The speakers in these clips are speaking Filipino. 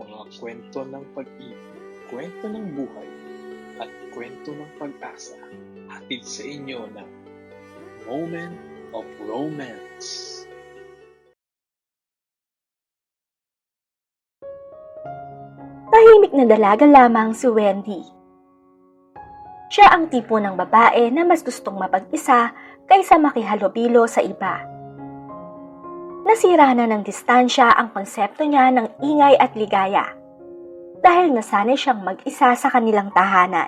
mga kwento ng pag-ibig, kwento ng buhay, at kwento ng pag-asa. Hatid sa inyo ng Moment of Romance. Tahimik na dalaga lamang si Wendy. Siya ang tipo ng babae na mas gustong mapag-isa kaysa makihalubilo sa iba. Nasira na ng distansya ang konsepto niya ng ingay at ligaya dahil nasanay siyang mag-isa sa kanilang tahanan.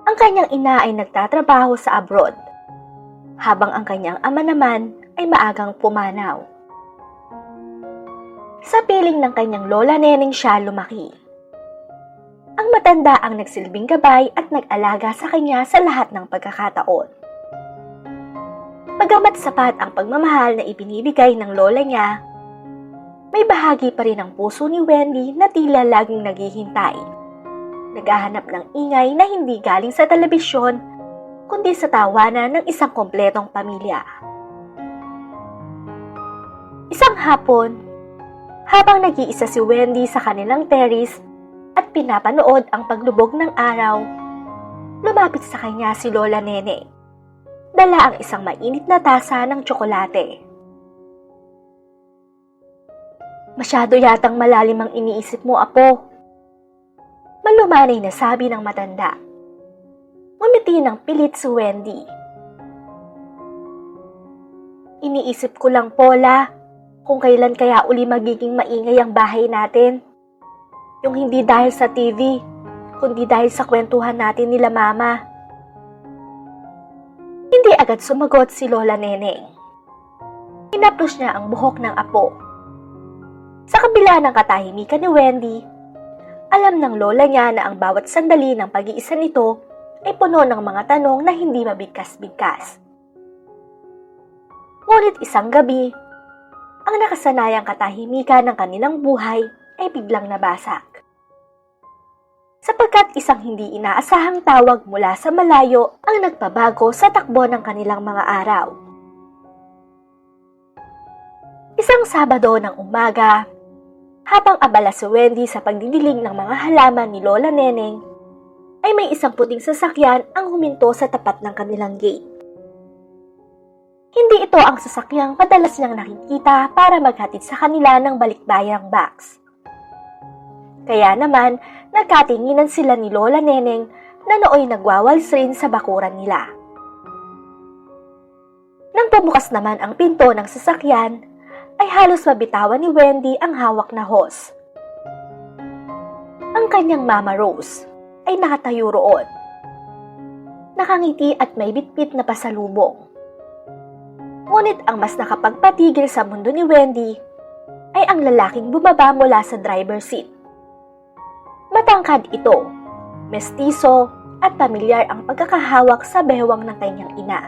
Ang kanyang ina ay nagtatrabaho sa abroad, habang ang kanyang ama naman ay maagang pumanaw. Sa piling ng kanyang lola neneng siya lumaki. Ang matanda ang nagsilbing gabay at nag-alaga sa kanya sa lahat ng pagkakataon. Bagamat sapat ang pagmamahal na ibinibigay ng lola niya, may bahagi pa rin ang puso ni Wendy na tila laging naghihintay. Naghahanap ng ingay na hindi galing sa telebisyon, kundi sa tawanan ng isang kompletong pamilya. Isang hapon, habang nag-iisa si Wendy sa kanilang terrace at pinapanood ang paglubog ng araw, lumapit sa kanya si Lola Nene. Dala ang isang mainit na tasa ng tsokolate. "Masyado yatang malalim ang iniisip mo, Apo," malumanay na sabi ng matanda. Ngumiti ng pilit si Wendy. "Iniisip ko lang, Pola, kung kailan kaya uli magiging maingay ang bahay natin. Yung hindi dahil sa TV, kundi dahil sa kwentuhan natin nila Mama." Hindi agad sumagot si Lola Neneng. Hinaplos niya ang buhok ng apo. Sa kabila ng katahimikan ni Wendy, alam ng lola niya na ang bawat sandali ng pag-iisa nito ay puno ng mga tanong na hindi mabigkas-bigkas. Ngunit isang gabi, ang nakasanayang katahimikan ng kanilang buhay ay biglang nabasag. Sapagkat isang hindi inaasahang tawag mula sa malayo ang nagpabago sa takbo ng kanilang mga araw. Isang Sabado ng umaga, habang abala si Wendy sa pagdidilig ng mga halaman ni Lola Neneng, ay may isang puting sasakyan ang huminto sa tapat ng kanilang gate. Hindi ito ang sasakyang madalas niyang nakikita para maghatid sa kanila ng balikbayang box. Kaya naman, nagkatinginan sila ni Lola Neneng na nooy nagwawals rin sa bakuran nila. Nang pumukas naman ang pinto ng sasakyan, ay halos mabitawan ni Wendy ang hawak na hose. Ang kanyang Mama Rose ay nakatayo roon. Nakangiti at may bitbit na pasalubong. Ngunit ang mas nakapagpatigil sa mundo ni Wendy ay ang lalaking bumaba mula sa driver's seat. Matangkad ito, mestizo at pamilyar ang pagkakahawak sa bewang ng kanyang ina.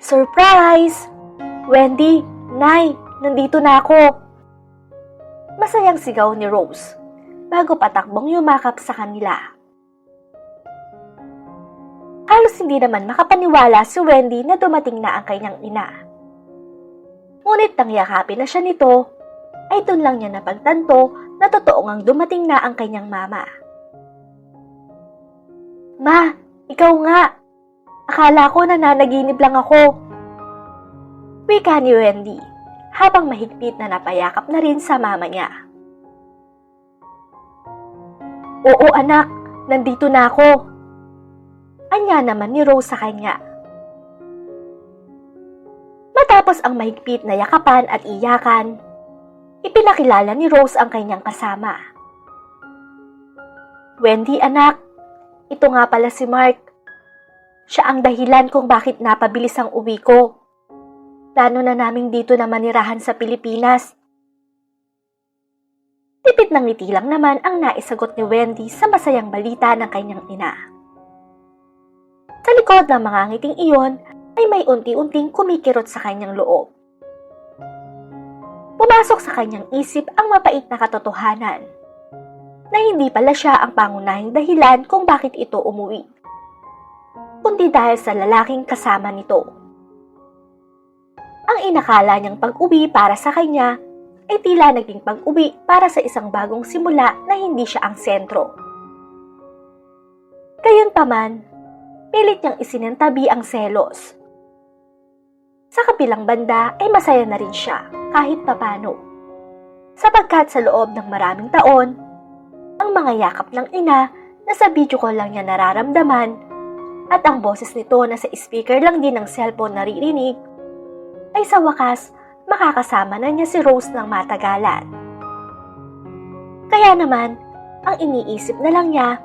"Surprise! Wendy, Nay, nandito na ako!" Masayang sigaw ni Rose bago patakbong yumakap sa kanila. Halos hindi naman makapaniwala si Wendy na dumating na ang kanyang ina. Ngunit nang yakapin na siya nito, ay doon lang niya napagtanto na totoo ngang dumating na ang kanyang mama. "Ma, ikaw nga! Akala ko nananaginip lang ako," wika ni Wendy habang mahigpit na napayakap na rin sa mama niya. "Oo anak, nandito na ako," anya naman ni Rose sa kanya. Matapos ang mahigpit na yakapan at iyakan, ipinakilala ni Rose ang kanyang kasama. "Wendy anak, ito nga pala si Mark. Siya ang dahilan kung bakit napabilis ang uwi ko. Plano na naming dito na manirahan sa Pilipinas." Tipid ng ngiti lang naman ang naisagot ni Wendy sa masayang balita ng kanyang ina. Sa likod ng mga ngiting iyon ay may unti-unting kumikirot sa kanyang loob. Pumasok sa kanyang isip ang mapait na katotohanan na hindi pala siya ang pangunahing dahilan kung bakit ito umuwi, kundi dahil sa lalaking kasama nito. Ang inakala niyang pag-uwi para sa kanya ay tila naging pag-uwi para sa isang bagong simula na hindi siya ang sentro. Gayunpaman, pilit niyang isinantabi ang selos. Sa kabilang banda ay masaya na rin siya kahit papano, sapagkat sa loob ng maraming taon, ang mga yakap ng ina na sa video call lang niya nararamdaman at ang boses nito na sa speaker lang din ng cellphone naririnig, ay sa wakas makakasama na niya si Rose ng matagalan. Kaya naman, ang iniisip na lang niya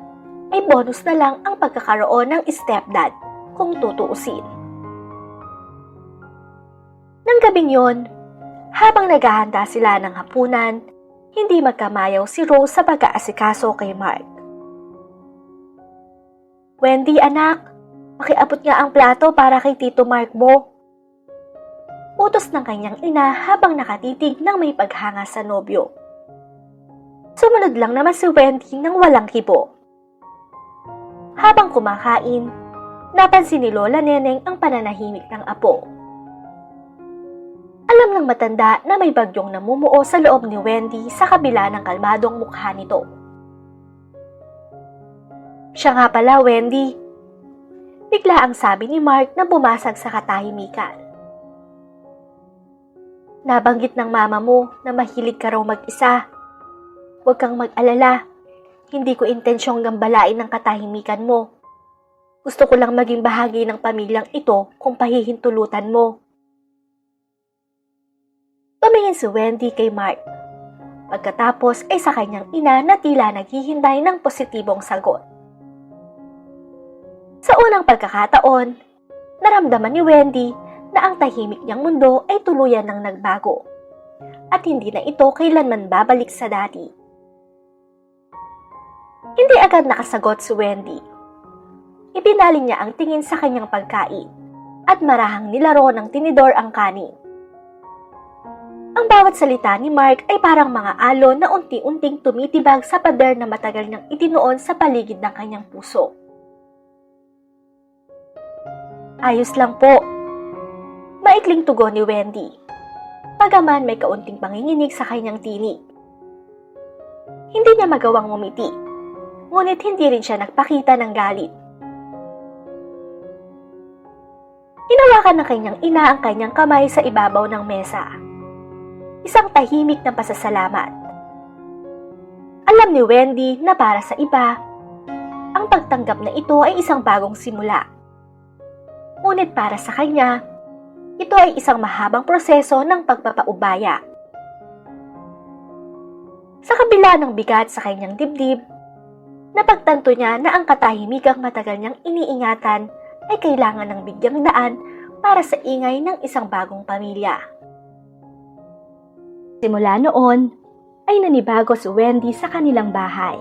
ay bonus na lang ang pagkakaroon ng stepdad kung tutuusin. Nang gabing yon, habang naghahanda sila ng hapunan, hindi magkamayaw si Rose sa pag-aasikaso kay Mark. "Wendy, anak, pakiabot nga ang plato para kay Tito Mark mo." Utos ng kanyang ina habang nakatitig ng may paghanga sa nobyo. Sumunod lang naman si Wendy nang walang kibo. Habang kumakain, napansin ni Lola Neneng ang pananahimik ng apo. Alam ng matanda na may bagyong namumuo sa loob ni Wendy sa kabila ng kalmadong mukha nito. "Siya nga pala, Wendy," bigla ang sabi ni Mark na bumasag sa katahimikan. "Nabanggit ng mama mo na mahilig ka raw mag-isa. Huwag kang mag-alala. Hindi ko intensyong gambalain ang katahimikan mo. Gusto ko lang maging bahagi ng pamilyang ito kung pahihintulutan mo." Tumingin si Wendy kay Mark. Pagkatapos ay sa kanyang ina na tila naghihintay ng positibong sagot. Sa unang pagkakataon, naramdaman ni Wendy na ang tahimik niyang mundo ay tuluyan ng nagbago at hindi na ito kailanman babalik sa dati. Hindi agad nakasagot si Wendy. Ibinaling niya ang tingin sa kanyang pagkain at marahang nilaro ng tinidor ang kanin. Ang bawat salita ni Mark ay parang mga alon na unti-unting tumitibag sa pader na matagal niyang itinuon sa paligid ng kanyang puso. "Ayos lang po," maikling tugon ni Wendy, pagaman may kaunting panginginig sa kanyang tinig. Hindi niya magawang ngumiti, ngunit hindi rin siya nagpakita ng galit. Hinawakan ng kanyang ina ang kanyang kamay sa ibabaw ng mesa. Isang tahimik na pasasalamat. Alam ni Wendy na para sa iba, ang pagtanggap na ito ay isang bagong simula. Ngunit para sa kanya, ito ay isang mahabang proseso ng pagpapaubaya. Sa kabila ng bigat sa kanyang dibdib, napagtanto niya na ang katahimikang matagal niyang iniingatan ay kailangan ng bigyang daan para sa ingay ng isang bagong pamilya. Simula noon, ay nanibago si Wendy sa kanilang bahay.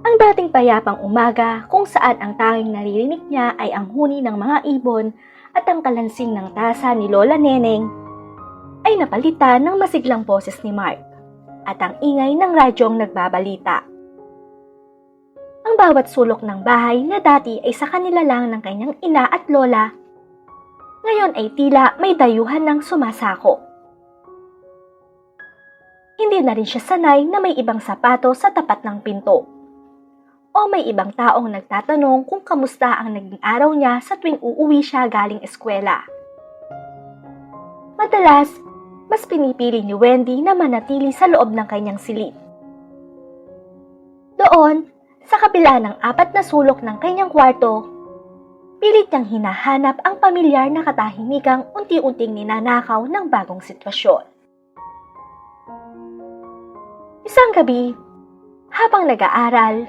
Ang dating payapang umaga kung saan ang tanging naririnig niya ay ang huni ng mga ibon at ang kalansing ng tasa ni Lola Neneng, ay napalitan ng masiglang boses ni Mark at ang ingay ng radyong nagbabalita. Ang bawat sulok ng bahay na dati ay sa kanila lang ng kanyang ina at lola, ngayon ay tila may dayuhan ng sumasako. Hindi na rin siya sanay na may ibang sapato sa tapat ng pinto o may ibang taong nagtatanong kung kamusta ang naging araw niya sa tuwing uuwi siya galing eskwela. Madalas, mas pinipili ni Wendy na manatili sa loob ng kanyang silid. Doon, sa kabila ng 4 na sulok ng kanyang kwarto, pilit niyang hinahanap ang pamilyar na katahimikang unti-unting ninanakaw ng bagong sitwasyon. Isang gabi, habang nag-aaral,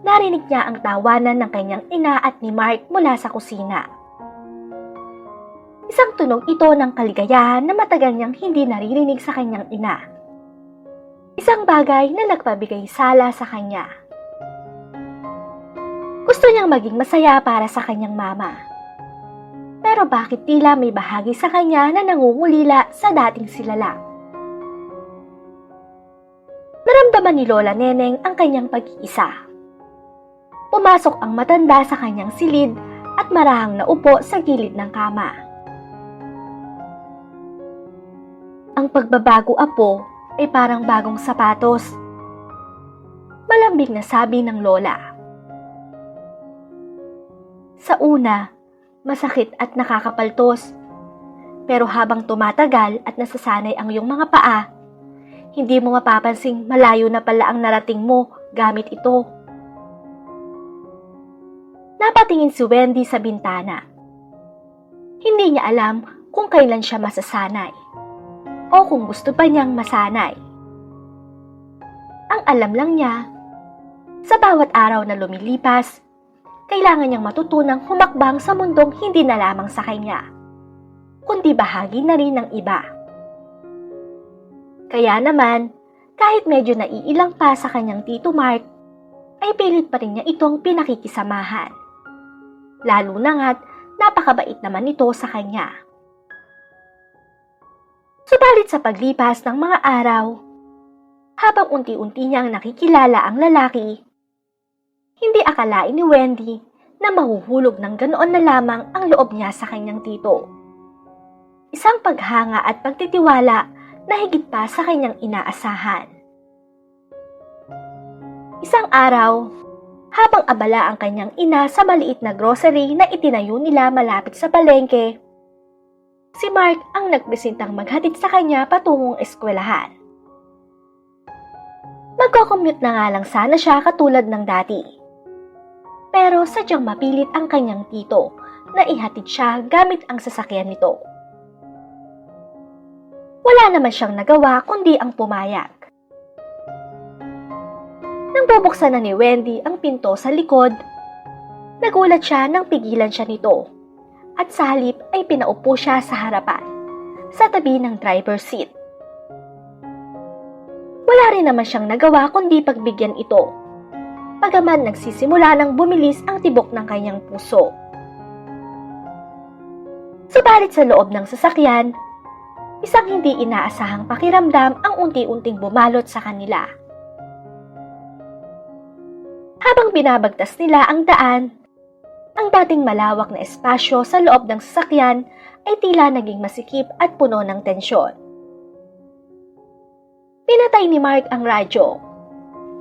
narinig niya ang tawanan ng kanyang ina at ni Mark mula sa kusina. Isang tunog ito ng kaligayahan na matagal niyang hindi naririnig sa kanyang ina. Isang bagay na nagpabigay sala sa kanya. Gusto niyang maging masaya para sa kanyang mama. Pero bakit tila may bahagi sa kanya na nangungulila sa dating sila lang? Naramdaman ni Lola Neneng ang kanyang pag-iisa. Pumasok ang matanda sa kanyang silid at marahang naupo sa gilid ng kama. Ang pagbabago, Apo, ay parang bagong sapatos. Malambing na sabi ng lola. Sa una, masakit at nakakapaltos. Pero habang tumatagal at nasasanay ang iyong mga paa, hindi mo mapapansing malayo na pala ang narating mo gamit ito. Napatingin si Wendy sa bintana. Hindi niya alam kung kailan siya masasanay o kung gusto pa niyang masanay. Ang alam lang niya, sa bawat araw na lumilipas, kailangan niyang matutunang humakbang sa mundong hindi na lamang sa kanya, kundi bahagi na rin ng iba. Kaya naman, kahit medyo naiilang pa sa kanyang Tito Mark, ay pilit pa rin niya itong pinakikisamahan. Lalo na nga't napakabait naman ito sa kanya. Subalit sa paglipas ng mga araw, habang unti-unti niyang nakikilala ang lalaki, hindi akalain ni Wendy na mahuhulog ng ganoon na lamang ang loob niya sa kanyang tito. Isang paghanga at pagtitiwala na higit pa sa kanyang inaasahan. Isang araw, habang abala ang kanyang ina sa maliit na grocery na itinayo nila malapit sa palengke, si Mark ang nagpresentang maghatid sa kanya patungong eskwelahan. Magko-commute na nga lang sana siya katulad ng dati. Pero sadyang mapilit ang kanyang tito na ihatid siya gamit ang sasakyan nito. Wala naman siyang nagawa kundi ang pumayag. Nang bubuksan na ni Wendy ang pinto sa likod, nagulat siya nang pigilan siya nito at sa halip ay pinaupo siya sa harapan, sa tabi ng driver's seat. Wala rin naman siyang nagawa kundi pagbigyan ito, bagaman nagsisimula nang bumilis ang tibok ng kanyang puso. Subalit sa loob ng sasakyan, isang hindi inaasahang pakiramdam ang unti-unting bumalot sa kanila. Habang binabagtas nila ang daan, ang dating malawak na espasyo sa loob ng sasakyan ay tila naging masikip at puno ng tensyon. Pinatay ni Mark ang radyo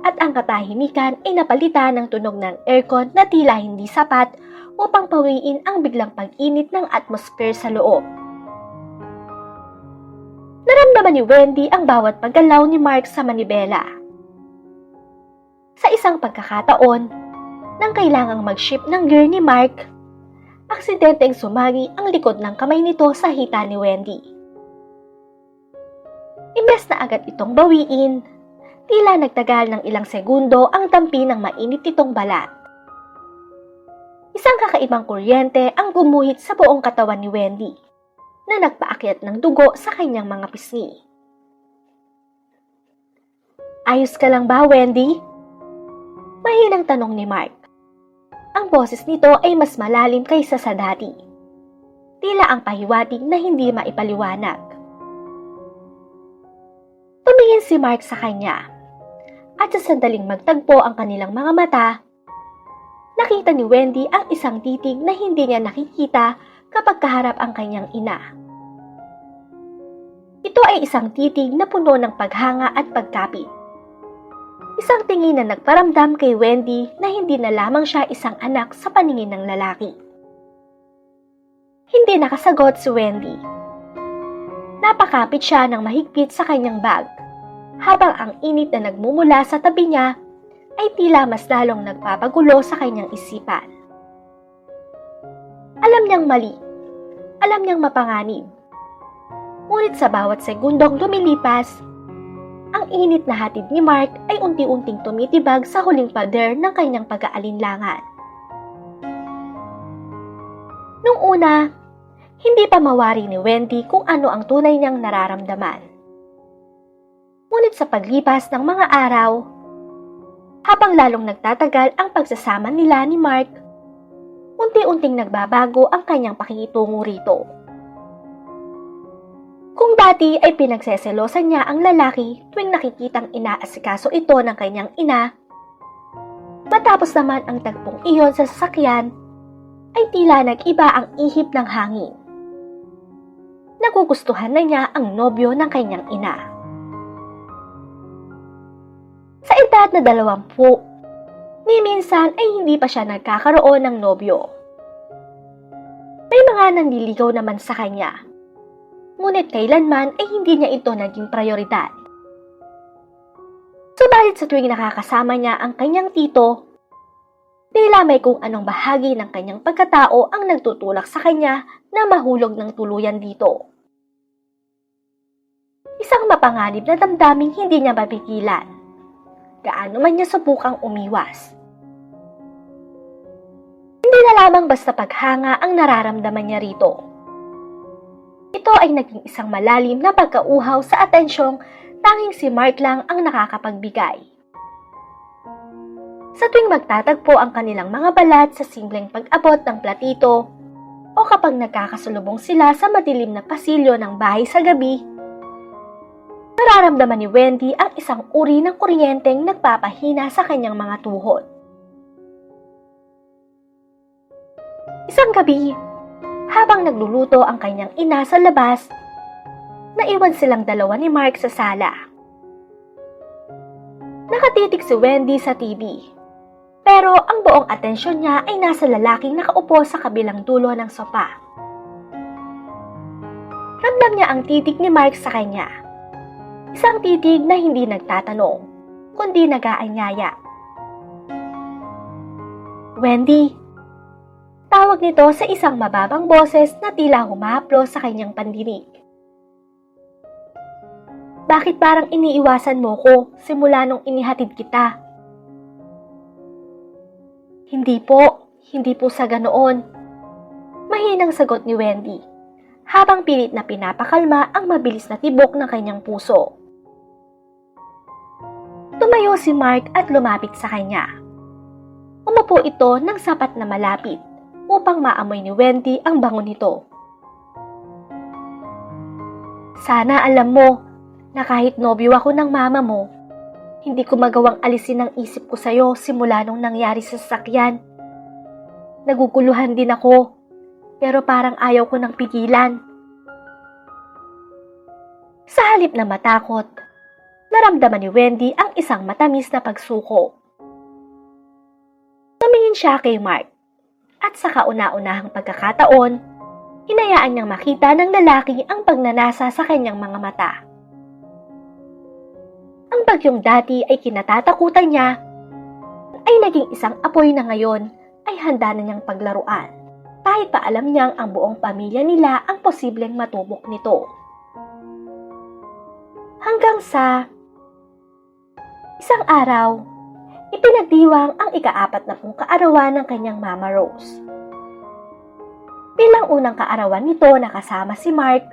at ang katahimikan ay napalitan ng tunog ng aircon na tila hindi sapat upang pawiin ang biglang pag-init ng atmosphere sa loob. Naramdaman ni Wendy ang bawat paggalaw ni Mark sa manibela. Sa isang pagkakataon, nang kailangang mag-shift ng gear ni Mark, aksidenteng sumagi ang likod ng kamay nito sa hita ni Wendy. Imbes na agad itong bawiin, tila nagtagal ng ilang segundo ang tampi ng mainit nitong balat. Isang kakaibang kuryente ang gumuhit sa buong katawan ni Wendy, na nagpaakyat ng dugo sa kanyang mga pisngi. Ayos ka lang ba, Wendy? Mahinang tanong ni Mark. Ang boses nito ay mas malalim kaysa sa dati. Tila ang pahiwatig na hindi maipaliwanag. Tumingin si Mark sa kanya, at sa sandaling magtagpo ang kanilang mga mata, nakita ni Wendy ang isang titig na hindi niya nakikita kapag kaharap ang kanyang ina. Ito ay isang titig na puno ng paghanga at pagkapit. Isang tingin na nagparamdam kay Wendy na hindi na lamang siya isang anak sa paningin ng lalaki. Hindi nakasagot si Wendy. Napakapit siya ng mahigpit sa kanyang bag, habang ang init na nagmumula sa tabi niya ay tila mas lalong nagpapagulo sa kanyang isipan. Alam niyang mali, alam niyang mapanganib. Ngunit sa bawat segundong lumilipas, ang init na hatid ni Mark ay unti-unting tumitibag sa huling pader ng kanyang pag-aalinlangan. Nung una, hindi pa mawari ni Wendy kung ano ang tunay niyang nararamdaman. Ngunit sa paglipas ng mga araw, habang lalong nagtatagal ang pagsasama nila ni Mark, unti-unting nagbabago ang kanyang pakikitungo rito. Kung dati ay pinagseselosan niya ang lalaki tuwing nakikitang inaasikaso ito ng kanyang ina, matapos naman ang tagpong iyon sa sasakyan, ay tila nag-iba ang ihip ng hangin. nagugustuhan na niya ang nobyo ng kanyang ina. Sa edad na 20, ni minsan ay hindi pa siya nagkakaroon ng nobyo. May mga nanliligaw naman sa kanya, ngunit kailanman ay hindi niya ito naging prioridad. Subalit sa tuwing nakakasama niya ang kanyang tito, tila may kung anong bahagi ng kanyang pagkatao ang nagtutulak sa kanya na mahulog ng tuluyan dito. Isang mapanganib na damdaming hindi niya mapigilan, gaano man niya subukang umiwas. Hindi na lamang basta paghanga ang nararamdaman niya rito. Ito ay naging isang malalim na pagkauhaw sa atensyong tanging si Mark lang ang nakakapagbigay. Sa tuwing magtatagpo ang kanilang mga balat sa simpleng pag-abot ng platito o kapag nagkakasalubong sila sa madilim na pasilyo ng bahay sa gabi, nararamdaman ni Wendy ang isang uri ng kuryenteng nagpapahina sa kanyang mga tuhod. Isang gabi, habang nagluluto ang kanyang ina sa labas, naiwan silang dalawa ni Mark sa sala. Nakatitig si Wendy sa TV, pero ang buong atensyon niya ay nasa lalaking nakaupo sa kabilang dulo ng sopa. Ramdam niya ang titig ni Mark sa kanya. Isang titig na hindi nagtatanong, kundi nag-aanyaya. Wendy, tawag nito sa isang mababang boses na tila humahaplo sa kanyang pandinig. Bakit parang iniiwasan mo ko simula nung inihatid kita? Hindi po sa ganoon. Mahinang sagot ni Wendy, habang pilit na pinapakalma ang mabilis na tibok ng kanyang puso. Tumayo si Mark at lumapit sa kanya. Umupo ito ng sapat na malapit upang maamoy ni Wendy ang bango nito. Sana alam mo na kahit nobyo ako ng mama mo, hindi ko magawang alisin ang isip ko sa'yo simula nung nangyari sa sasakyan. Naguguluhan din ako, pero parang ayaw ko nang pigilan. Sa halip na matakot, naramdaman ni Wendy ang isang matamis na pagsuko. Tumingin siya kay Mark, at sa kauna-unahang pagkakataon, hinayaan niyang makita ng lalaki ang pagnanasa sa kanyang mga mata. Ang bagyong dati ay kinatatakutan niya, ay naging isang apoy na ngayon ay handa na niyang paglaruan, kahit pa alam niyang ang buong pamilya nila ang posibleng matubok nito. Hanggang sa isang araw, ipinagdiwang ang ika-40 kaarawan ng kanyang Mama Rose. Bilang unang kaarawan nito na kasama si Mark,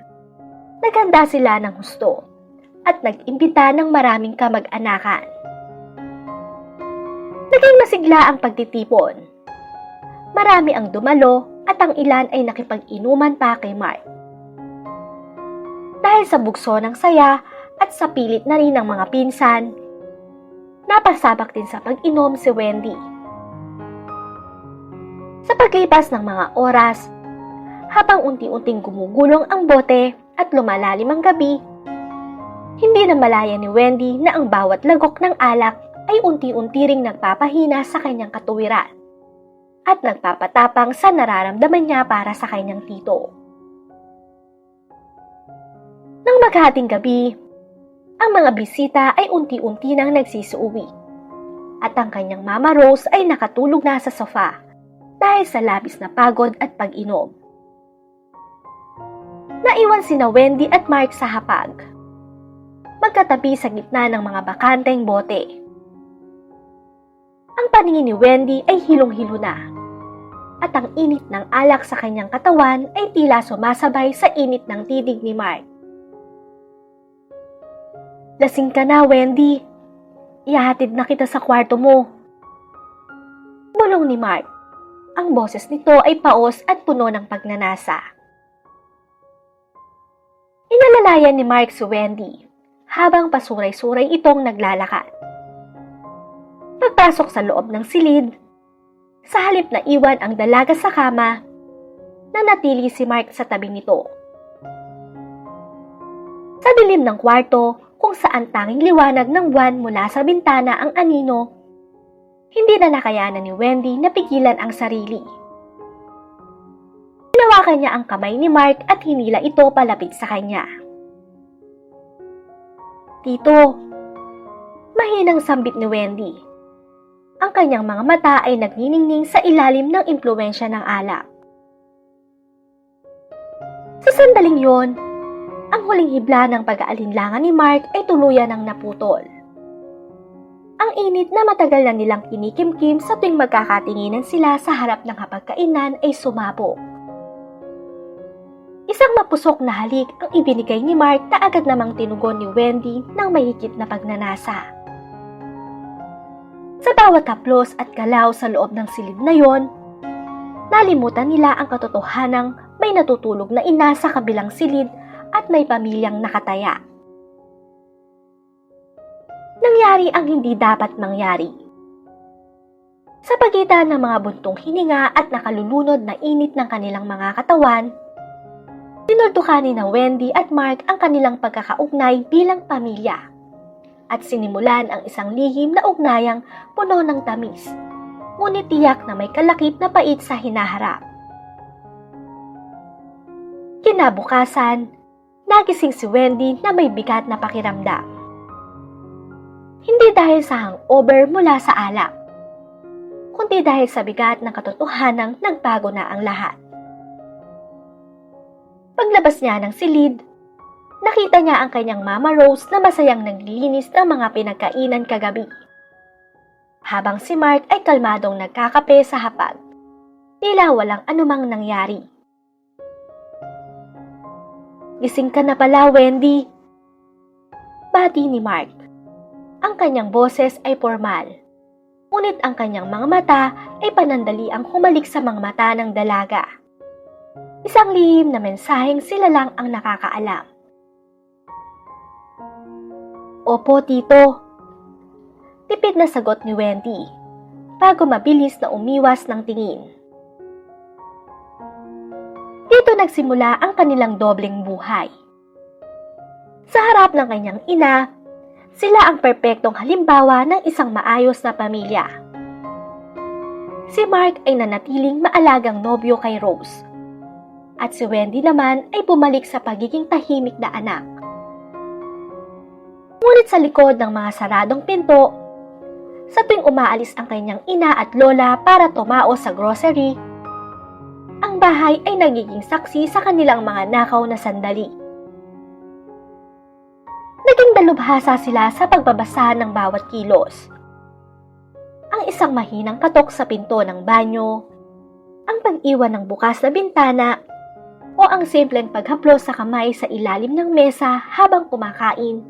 naghanda sila ng husto at nag-imbita ng maraming kamag-anakan. Naging masigla ang pagtitipon. Marami ang dumalo at ang ilan ay nakipag-inuman pa kay Mark. Dahil sa bugso ng saya at sa pilit na rin ng mga pinsan, napasabak din sa pag-inom si Wendy. Sa paglipas ng mga oras, habang unti-unting gumugulong ang bote at lumalalim ang gabi, hindi na malaya ni Wendy na ang bawat lagok ng alak ay unti-unti ring nagpapahina sa kanyang katuwiran at nagpapatapang sa nararamdaman niya para sa kanyang tito. Nang maghating gabi, ang mga bisita ay unti-unti nang nagsisuuwi at ang kanyang Mama Rose ay nakatulog na sa sofa dahil sa labis na pagod at pag-inom. Naiwan sina Wendy at Mark sa hapag, magkatabi sa gitna ng mga bakanteng bote. Ang paningin ni Wendy ay hilong-hilo na, at ang init ng alak sa kanyang katawan ay tila sumasabay sa init ng titig ni Mark. Lasing ka na, Wendy. Ihahatid na kita sa kwarto mo. Bulong ni Mark. Ang boses nito ay paos at puno ng pagnanasa. Inalalayan ni Mark si Wendy habang pasuray-suray itong naglalakad. Pagpasok sa loob ng silid, sa halip na iwan ang dalaga sa kama, nanatili si Mark sa tabi nito. Sa dilim ng kwarto, kung saan tanging liwanag ng buwan mula sa bintana ang anino, hindi na nakayanan ni Wendy na pigilan ang sarili. Hinawakan niya ang kamay ni Mark at hinila ito palapit sa kanya. "Tito," mahinang sambit ni Wendy. Ang kanyang mga mata ay nagniningning sa ilalim ng impluwensya ng alak. Sa sandaling yon, ang huling hibla ng pag-aalinlangan ni Mark ay tuluyan ng naputol. Ang init na matagal na nilang kinikimkim sa tuwing magkakatinginan sila sa harap ng hapagkainan ay sumabog. Isang mapusok na halik ang ibinigay ni Mark na agad namang tinugon ni Wendy ng mahigit na pagnanasa. Sa bawat haplos at galaw sa loob ng silid na yon, nalimutan nila ang katotohanang may natutulog na ina sa kabilang silid at may pamilyang nakataya. Nangyari ang hindi dapat mangyari. Sa pagitan ng mga buntong hininga at nakalulunod na init ng kanilang mga katawan, sinultukan ni na Wendy at Mark ang kanilang pagkakaugnay bilang pamilya at sinimulan ang isang lihim na ugnayang puno ng tamis, ngunit tiyak na may kalakip na pait sa hinaharap. Kinabukasan, nagising si Wendy na may bigat na pakiramdam. Hindi dahil sa hangover mula sa alak, kundi dahil sa bigat ng katotohanang nagbago na ang lahat. Paglabas niya ng silid, nakita niya ang kanyang Mama Rose na masayang naglilinis ng mga pinagkainan kagabi. Habang si Mark ay kalmadong nagkakape sa hapag, tila walang anumang nangyari. "Gising ka na pala, Wendy," bati ni Mark. Ang kanyang boses ay formal, ngunit ang kanyang mga mata ay panandaliang humalik sa mga mata ng dalaga. Isang lihim na mensaheng sila lang ang nakakaalam. "Opo, Tito," tipid na sagot ni Wendy, bago mabilis na umiwas ng tingin. Dito nagsimula ang kanilang dobleng buhay. Sa harap ng kanyang ina, sila ang perpektong halimbawa ng isang maayos na pamilya. Si Mark ay nanatiling maalagang nobyo kay Rose, at si Wendy naman ay bumalik sa pagiging tahimik na anak. Ngunit sa likod ng mga saradong pinto, sa tuwing umaalis ang kanyang ina at lola para tumao sa grocery, ang bahay ay nagiging saksi sa kanilang mga nakaw na sandali. Naging dalubhasa sila sa pagbabasa ng bawat kilos. Ang isang mahinang katok sa pinto ng banyo, ang pag-iwan ng bukas na bintana, o ang simpleng paghaplos sa kamay sa ilalim ng mesa habang kumakain.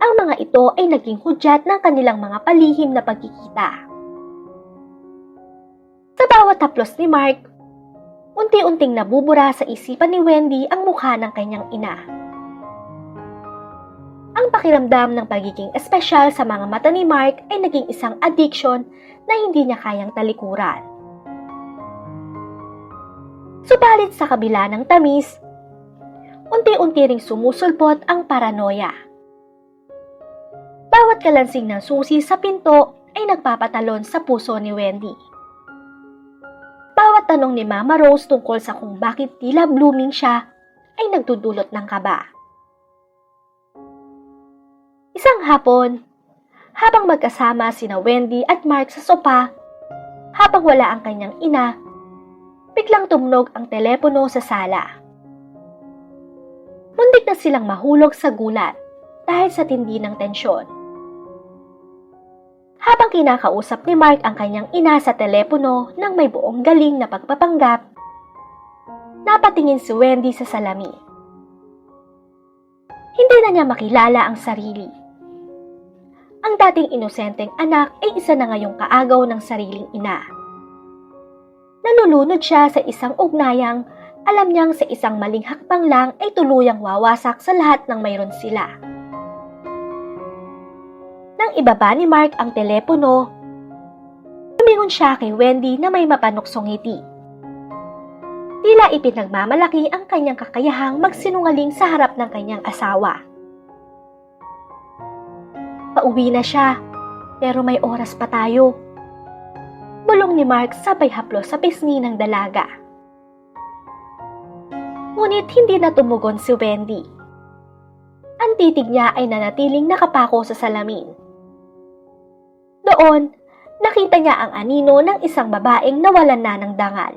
Ang mga ito ay naging hudyat ng kanilang mga palihim na pagkikita. Sa bawat haplos ni Mark, unti-unting nabubura sa isipan ni Wendy ang mukha ng kanyang ina. Ang pakiramdam ng pagiging espesyal sa mga mata ni Mark ay naging isang addiction na hindi niya kayang talikuran. Subalit sa kabila ng tamis, unti-unti ring sumusulpot ang paranoia. Bawat kalansing ng susi sa pinto ay nagpapatalon sa puso ni Wendy. Bawat tanong ni Mama Rose tungkol sa kung bakit tila blooming siya ay nagdudulot ng kaba. Isang hapon, habang magkasama sina Wendy at Mark sa sopa, habang wala ang kanyang ina, biglang tumunog ang telepono sa sala. Muntik na silang mahulog sa gulat dahil sa tindi ng tensyon. Habang kinakausap ni Mark ang kanyang ina sa telepono ng may buong galing na pagpapanggap, napatingin si Wendy sa salamin. Hindi na niya makilala ang sarili. Ang dating inosenteng anak ay isa na ngayong kaagaw ng sariling ina. Nalulunod siya sa isang ugnayang alam niyang sa isang maling hakbang lang ay tuluyang wawasak sa lahat ng mayroon sila. Nang ibaba ni Mark ang telepono, lumingon siya kay Wendy na may mapanuksong ngiti. Tila ipinagmamalaki ang kanyang kakayahang magsinungaling sa harap ng kanyang asawa. Pauwi na siya, pero may oras pa tayo. Bulong ni Mark sabay haplos sa pisngi ng dalaga. Ngunit hindi na tumugon si Wendy. Ang titig niya ay nanatiling nakapako sa salamin. Doon, nakita niya ang anino ng isang babaeng nawalan na ng dangal.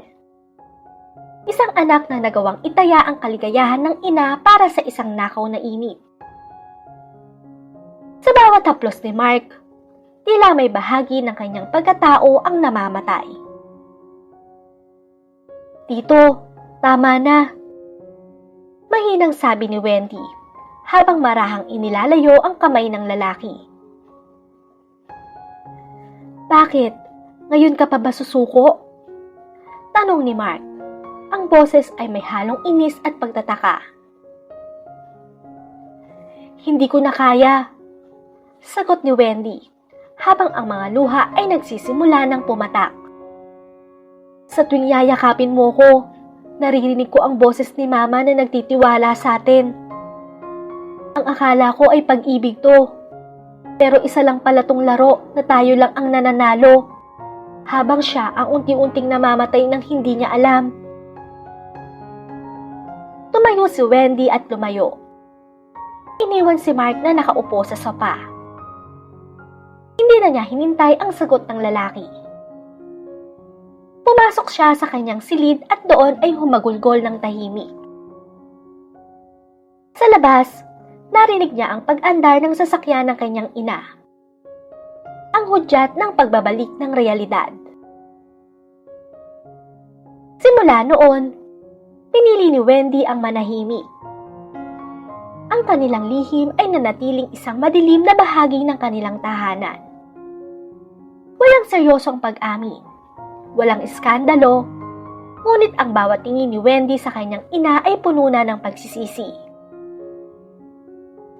Isang anak na nagawang itaya ang kaligayahan ng ina para sa isang nakaw na init. Sa bawat haplos ni Mark, tila may bahagi ng kanyang pagkatao ang namamatay. Tito, tama na. Mahinang sabi ni Wendy habang marahang inilalayo ang kamay ng lalaki. Bakit? Ngayon ka pa ba susuko? Tanong ni Mark. Ang boses ay may halong inis at pagtataka. Hindi ko na kaya, sagot ni Wendy, habang ang mga luha ay nagsisimula ng pumatak. Sa tuwing yayakapin mo ko, naririnig ko ang boses ni Mama na nagtitiwala sa atin. Ang akala ko ay pag-ibig to, pero isa lang pala tong laro na tayo lang ang nananalo, habang siya ang unti-unting namamatay nang hindi niya alam. Tumayo si Wendy at lumayo. Iniwan si Mark na nakaupo sa sopa. Hindi na niya hinintay ang sagot ng lalaki. Pumasok siya sa kanyang silid at doon ay humagulgol ng tahimik. Sa labas, narinig niya ang pag-andar ng sasakyan ng kanyang ina. Ang hudyat ng pagbabalik ng realidad. Simula noon, pinili ni Wendy ang manahimik. Ang kanilang lihim ay nanatiling isang madilim na bahagi ng kanilang tahanan. Walang seryosong pag-amin, walang iskandalo, ngunit ang bawat tingin ni Wendy sa kanyang ina ay puno na ng pagsisisi.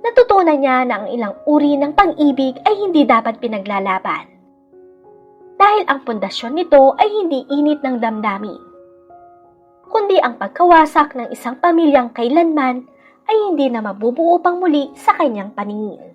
Natutunan niya na ang ilang uri ng pag-ibig ay hindi dapat pinaglalaban. Dahil ang pundasyon nito ay hindi init ng damdamin, kundi ang pagkawasak ng isang pamilyang kailanman ay hindi na mabubuo pang muli sa kanyang paningin.